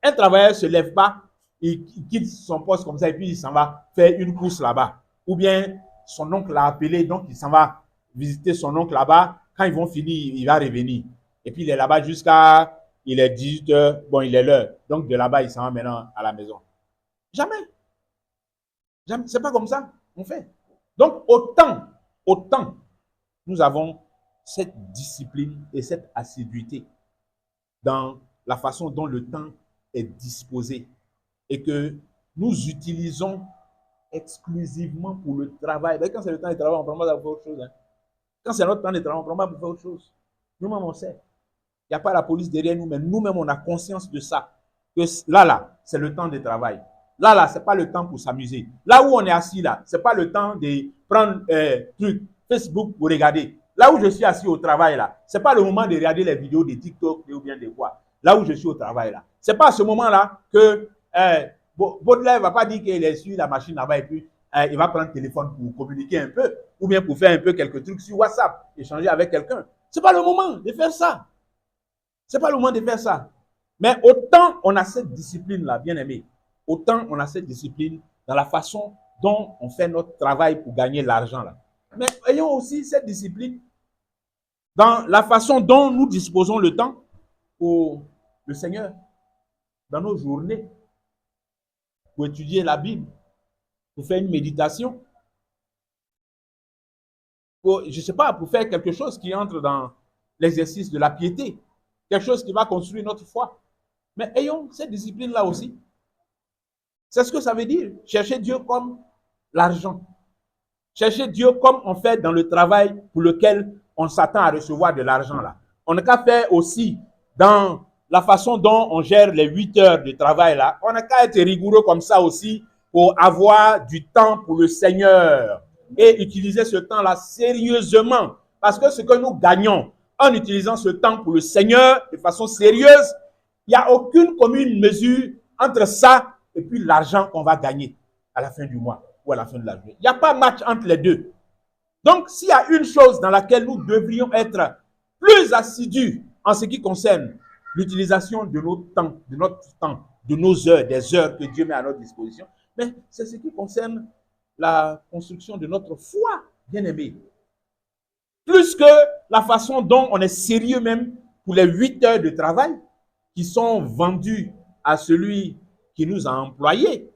Un travailleur ne se lève pas, il quitte son poste comme ça et puis il s'en va faire une course là-bas. Ou bien son oncle l'a appelé, donc il s'en va visiter son oncle là-bas. Quand ils vont finir, il va revenir. Et puis il est là-bas jusqu'à, il est 18h, bon, il est l'heure. Donc de là-bas, il s'en va maintenant à la maison. Jamais. Jamais. C'est pas comme ça on fait. Donc autant, nous avons cette discipline et cette assiduité dans la façon dont le temps est disposé et que nous utilisons exclusivement pour le travail. Quand c'est le temps de travail, on ne prend pas pour autre chose. Hein. Quand c'est notre temps de travail, on ne prend pas pour faire autre chose. Nous-mêmes, on sait. Il n'y a pas la police derrière nous, mais nous-mêmes, on a conscience de ça. Que là, c'est le temps de travail. Là, ce n'est pas le temps pour s'amuser. Là où on est assis, là, ce n'est pas le temps de prendre Facebook pour regarder. Là où je suis assis au travail, là, ce n'est pas le moment de regarder les vidéos de TikTok ou bien de quoi. Là où je suis au travail, là. Ce n'est pas à ce moment-là que Baudelaire ne va pas dire qu'il est sur la machine là-bas et puis il va prendre le téléphone pour communiquer un peu ou bien pour faire un peu quelques trucs sur WhatsApp, échanger avec quelqu'un. Ce n'est pas le moment de faire ça. Ce n'est pas le moment de faire ça. Mais autant on a cette discipline-là, bien aimé, autant on a cette discipline dans la façon dont on fait notre travail pour gagner l'argent. Là. Mais ayons aussi cette discipline dans la façon dont nous disposons le temps pour le Seigneur, dans nos journées, pour étudier la Bible, pour faire une méditation, pour, je ne sais pas, pour faire quelque chose qui entre dans l'exercice de la piété, quelque chose qui va construire notre foi. Mais ayons cette discipline-là aussi. C'est ce que ça veut dire, chercher Dieu comme l'argent. Chercher Dieu comme on fait dans le travail pour lequel on s'attend à recevoir de l'argent là. On n'a qu'à faire aussi dans la façon dont on gère les 8 heures de travail là. On n'a qu'à être rigoureux comme ça aussi pour avoir du temps pour le Seigneur et utiliser ce temps-là sérieusement. Parce que ce que nous gagnons en utilisant ce temps pour le Seigneur de façon sérieuse, il n'y a aucune commune mesure entre ça et puis l'argent qu'on va gagner à la fin du mois ou à la fin de la journée. Il n'y a pas match entre les deux. Donc, s'il y a une chose dans laquelle nous devrions être plus assidus en ce qui concerne l'utilisation de notre temps, de nos heures, des heures que Dieu met à notre disposition, mais c'est ce qui concerne la construction de notre foi, bien aimé. Plus que la façon dont on est sérieux même pour les 8 heures de travail qui sont vendues à celui qui nous a employés